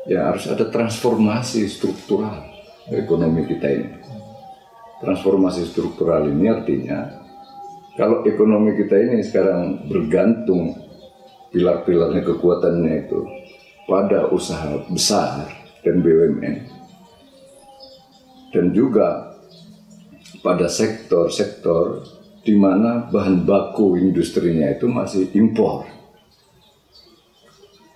Ya harus ada transformasi struktural ekonomi kita ini. Transformasi struktural ini artinya kalau ekonomi kita ini sekarang bergantung pilar-pilarnya kekuatannya itu pada usaha besar dan BUMN dan juga pada sektor-sektor di mana bahan baku industrinya itu masih impor.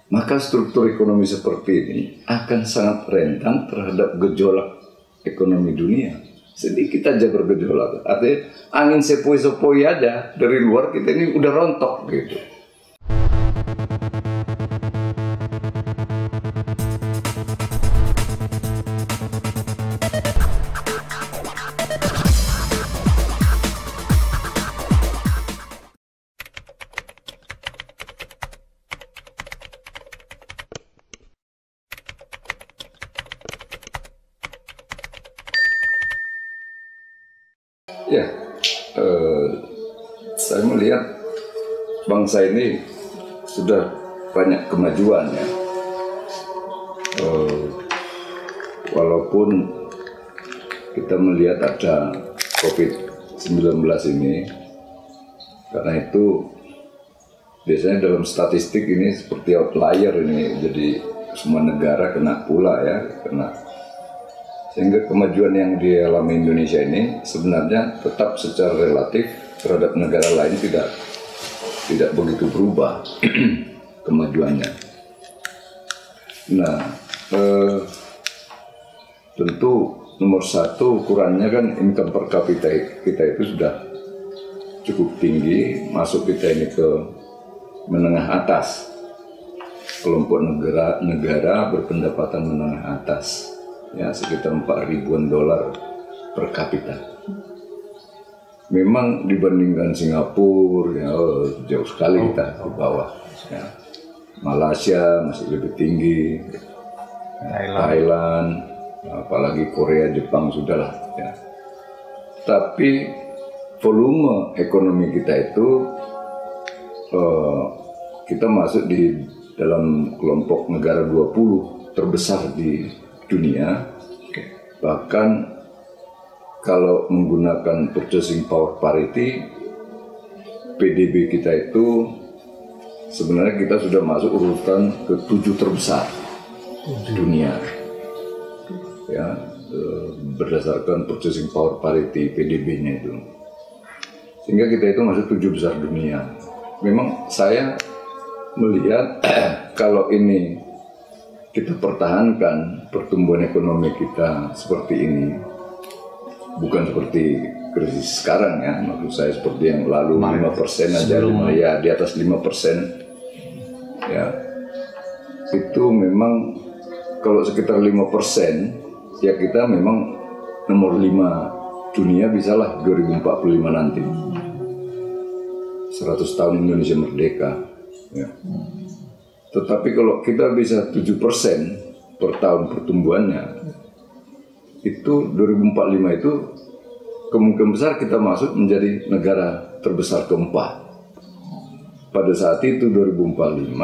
Maka struktur ekonomi seperti ini akan sangat rentan terhadap gejolak ekonomi dunia. Sedikit aja bergejolak, artinya angin sepoi-sepoi aja dari luar kita ini udah rontok gitu. Ya, saya melihat bangsa ini sudah banyak kemajuan ya. Walaupun kita melihat ada COVID-19 ini, karena itu biasanya dalam statistik ini seperti outlier ini, jadi semua negara kena pula ya, sehingga kemajuan yang dialami Indonesia ini sebenarnya tetap secara relatif terhadap negara lain tidak begitu berubah kemajuannya. Nah, tentu nomor satu ukurannya kan income per kapita kita itu sudah cukup tinggi, masuk kita ini ke menengah atas, kelompok negara berpendapatan menengah atas. Ya, sekitar 4 ribuan dolar per kapita. Memang dibandingkan Singapura ya, jauh sekali kita di bawah ya. Malaysia masih lebih tinggi, Thailand, apalagi Korea, Jepang sudahlah ya. Tapi volume ekonomi kita itu kita masuk di dalam kelompok negara 20 terbesar di dunia. Bahkan kalau menggunakan purchasing power parity, PDB kita itu sebenarnya kita sudah masuk urutan ke-7 terbesar dunia ya, berdasarkan purchasing power parity PDB-nya itu, sehingga kita itu masuk 7 besar dunia. Memang saya melihat kalau ini kita pertahankan pertumbuhan ekonomi kita seperti ini, bukan seperti krisis sekarang ya, maksud saya seperti yang lalu 5% aja, ya di atas 5% ya, itu memang kalau sekitar 5% ya kita memang nomor 5 dunia bisalah 2045 nanti, 100 tahun Indonesia merdeka ya. Tetapi kalau kita bisa 7% per tahun pertumbuhannya, itu 2045 itu kemungkinan besar kita masuk menjadi negara terbesar keempat. Pada saat itu 2045,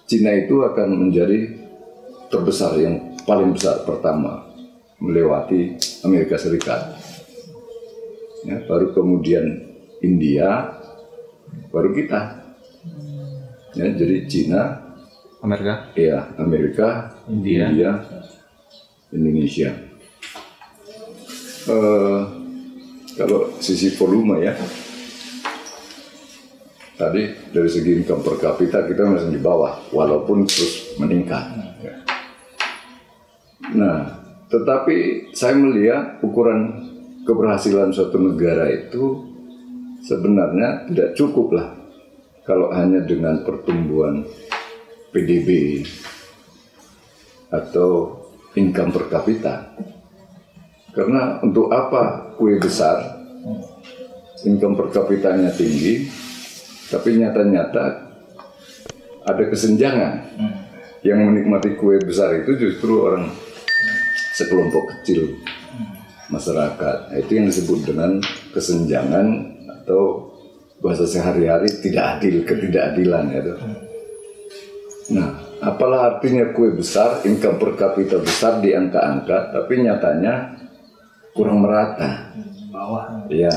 Cina itu akan menjadi terbesar yang paling besar pertama, melewati Amerika Serikat. Ya, baru kemudian India, baru kita. Ya, jadi Cina, Amerika, ya Amerika, India, Indonesia. Kalau sisi volume ya, tadi dari segi income per kapita kita masih di bawah, walaupun terus meningkat. Nah, tetapi saya melihat ukuran keberhasilan suatu negara itu sebenarnya tidak cukup lah kalau hanya dengan pertumbuhan PDB atau income per kapita. Karena untuk apa kue besar, income per kapitanya tinggi, tapi nyata-nyata ada kesenjangan. Yang menikmati kue besar itu justru orang sekelompok kecil masyarakat. Itu yang disebut dengan kesenjangan atau bahasa sehari-hari tidak adil, ketidakadilan ya. Nah, Apalah artinya kue besar, income per kapita besar di angka-angka, tapi nyatanya kurang merata. Bawah. Ya,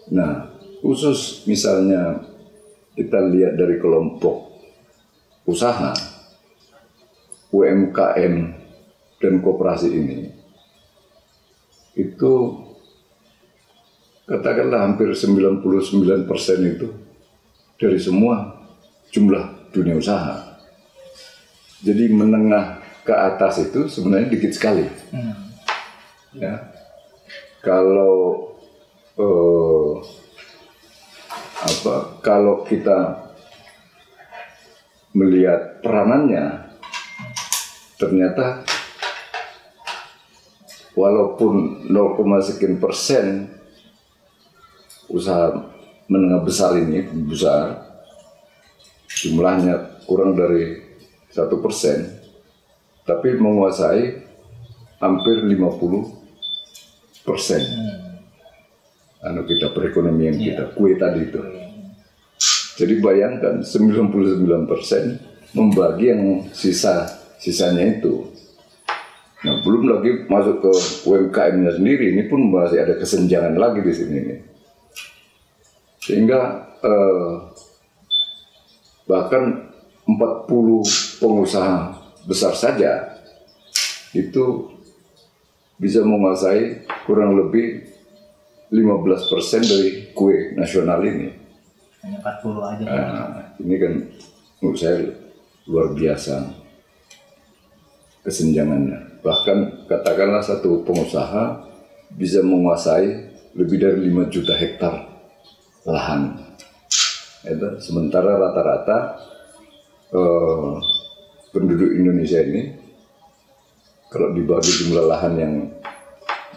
nah khusus misalnya kita lihat dari kelompok usaha, UMKM dan koperasi ini, itu katakanlah hampir 99% itu dari semua jumlah dunia usaha. Jadi menengah ke atas itu sebenarnya dikit sekali. Ya. Kalau kalau kita melihat peranannya, ternyata walaupun 0,sekian% usaha menengah besar ini besar, jumlahnya kurang dari 1%, tapi menguasai hampir 50% kita perekonomian kita, kue tadi itu. Jadi bayangkan 99% membagi yang sisanya itu. Nah, belum lagi masuk ke UMKM-nya sendiri, ini pun masih ada kesenjangan lagi di sini nih. Sehingga bahkan 40 pengusaha besar saja itu bisa menguasai kurang lebih 15% dari kue nasional ini. Hanya 40 aja. Ini kan menurut saya luar biasa kesenjangannya. Bahkan katakanlah satu pengusaha bisa menguasai lebih dari 5 juta hektar lahan. Sementara rata-rata penduduk Indonesia ini kalau dibagi jumlah lahan yang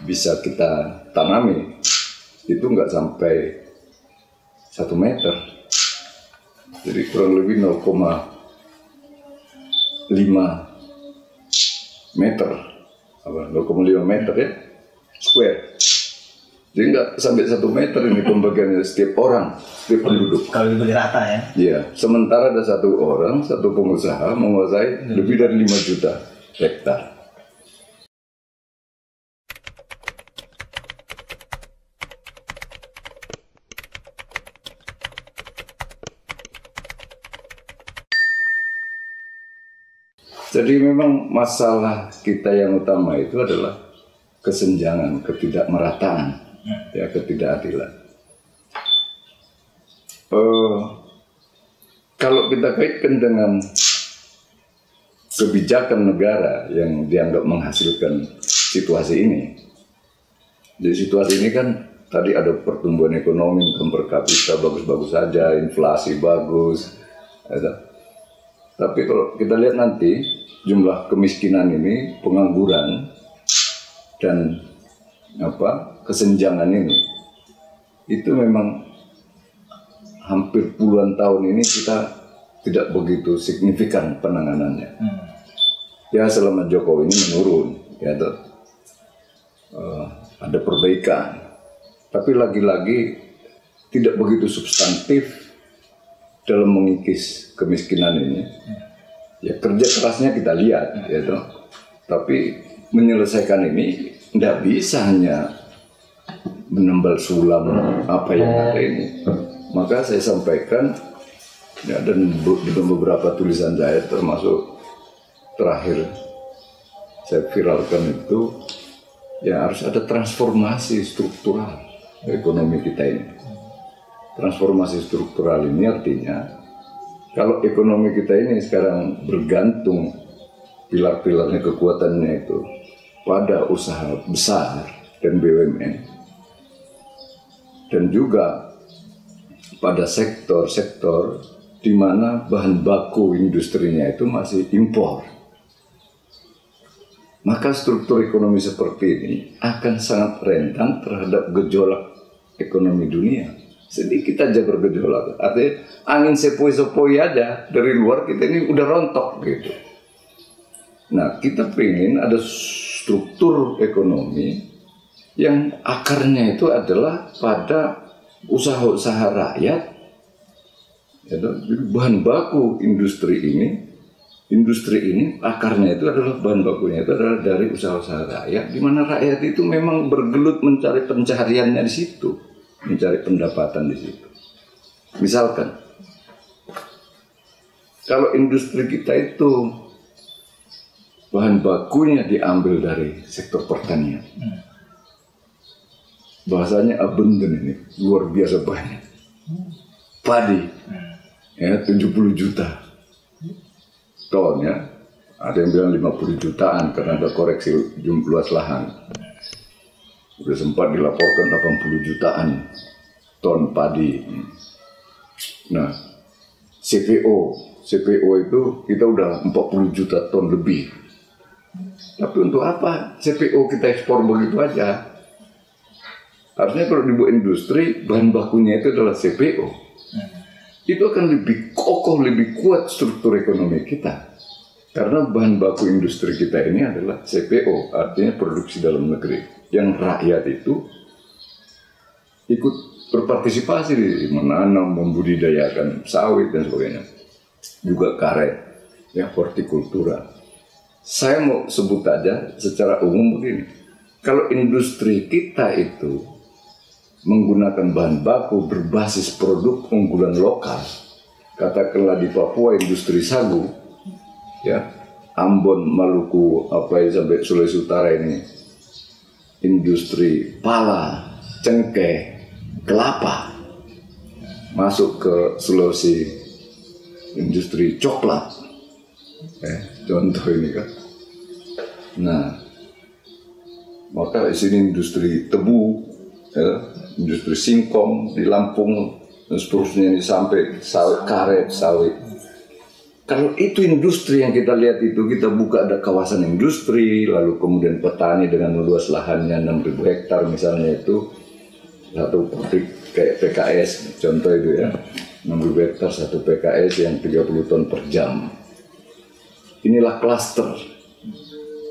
bisa kita tanami itu nggak sampai 1 meter, jadi kurang lebih 0,5 meter, 0,5 meter ya square. Jadi nggak sampai 1 meter ini pembagiannya setiap orang, setiap penduduk. Kalau dibeli rata ya? Iya, sementara ada satu orang, satu pengusaha menguasai lebih dari 5 juta hektar. Jadi memang masalah kita yang utama itu adalah kesenjangan, ketidakmerataan, ya, ketidakadilan. Kalau kita kaitkan dengan kebijakan negara yang dianggap menghasilkan situasi ini, di situasi ini kan tadi ada pertumbuhan ekonomi, income per kapita bagus-bagus saja, inflasi bagus, ya. Tapi kalau kita lihat nanti jumlah kemiskinan ini, pengangguran dan kesenjangan ini, itu memang hampir puluhan tahun ini kita tidak begitu signifikan penanganannya. Ya selama Jokowi ini menurun, ya ada perbaikan, tapi lagi-lagi tidak begitu substantif dalam mengikis kemiskinan ini. Ya kerja kerasnya kita lihat, ya tapi menyelesaikan ini tidak bisa hanya menambal sulam apa yang ada ini. Maka saya sampaikan, ya, dan dengan beberapa tulisan saya, termasuk terakhir saya viralkan itu, ya harus ada transformasi struktural ekonomi kita ini. Transformasi struktural ini artinya kalau ekonomi kita ini sekarang bergantung pilar-pilarnya, kekuatannya itu pada usaha besar dan BUMN, dan juga pada sektor-sektor di mana bahan baku industrinya itu masih impor, maka struktur ekonomi seperti ini akan sangat rentan terhadap gejolak ekonomi dunia. Sedikit aja bergejolak, artinya angin sepoi-sepoi aja dari luar kita ini udah rontok gitu. Nah, kita pengen ada struktur ekonomi yang akarnya itu adalah pada usaha-usaha rakyat. Jadi bahan baku industri ini industri ini akarnya itu adalah bahan bakunya itu adalah dari usaha-usaha rakyat, di mana rakyat itu memang bergelut mencari pencahariannya di situ, mencari pendapatan di situ. Misalkan, kalau industri kita itu bahan bakunya diambil dari sektor pertanian, bahasanya abundant ini, luar biasa banyak. Padi, ya 70 juta ton ya. Ada yang bilang 50 jutaan karena ada koreksi luas lahan. Sudah sempat dilaporkan 80 jutaan ton padi. Nah, CPO itu kita udah 40 juta ton lebih. Tapi untuk apa CPO kita ekspor begitu aja? Harusnya kalau dibuat industri, bahan bakunya itu adalah CPO. Itu akan lebih kokoh, lebih kuat struktur ekonomi kita. Karena bahan baku industri kita ini adalah CPO, artinya produksi dalam negeri. Yang rakyat itu ikut berpartisipasi di menanam, membudidayakan sawit dan sebagainya. Juga karet, ya hortikultura. Saya mau sebut aja secara umum begini. Kalau industri kita itu menggunakan bahan baku berbasis produk unggulan lokal, katakanlah di Papua industri sagu, ya Ambon, Maluku, sampai Sulawesi Utara ini industri pala, cengkeh, kelapa, masuk ke Sulawesi industri coklat, contoh ini kan. Nah, maka di sini industri tebu, ya, industri singkong di Lampung dan seterusnya ini sampai sawit karet, sawit. Kalau itu industri yang kita lihat itu, kita buka ada kawasan industri, lalu kemudian petani dengan luas lahannya 6.000 hektar misalnya itu satu pabrik kayak PKS contoh itu ya, 6.000 hektar satu PKS yang 30 ton per jam. Inilah klaster.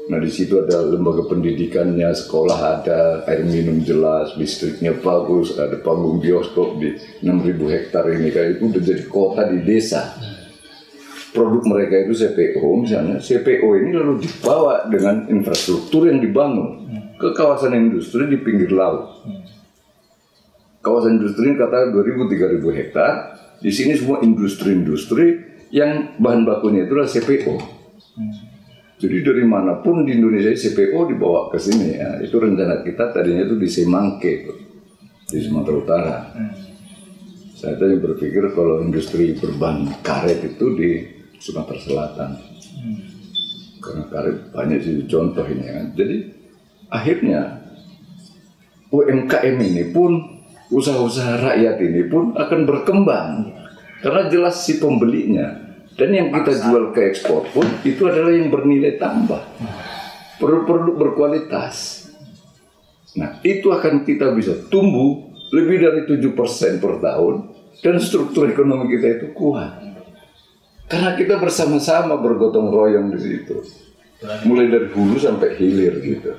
Nah di situ ada lembaga pendidikannya, sekolah ada, air minum jelas, listriknya bagus, ada panggung bioskop di 6.000 hektar ini. Kayak itu udah jadi kota di desa. Produk mereka itu CPO misalnya, CPO ini lalu dibawa dengan infrastruktur yang dibangun ke kawasan industri di pinggir laut. Kawasan industri ini katakan 2.000-3.000 hektar. Di sini semua industri-industri yang bahan bakunya itu adalah CPO. Jadi dari manapun di Indonesia CPO dibawa ke sini ya. Itu rencana kita tadinya itu di Semangke, di Sumatera Utara. Saya tadi berpikir kalau industri berbahan karet itu di Sumatera Selatan. Karena karet banyak sih contoh ini kan. Jadi akhirnya UMKM ini pun, usaha-usaha rakyat ini pun akan berkembang. Karena jelas si pembelinya. Dan yang kita jual ke ekspor pun itu adalah yang bernilai tambah, produk-produk berkualitas. Nah itu akan kita bisa tumbuh lebih dari 7% per tahun dan struktur ekonomi kita itu kuat. Karena kita bersama-sama bergotong royong di situ, mulai dari hulu sampai hilir gitu.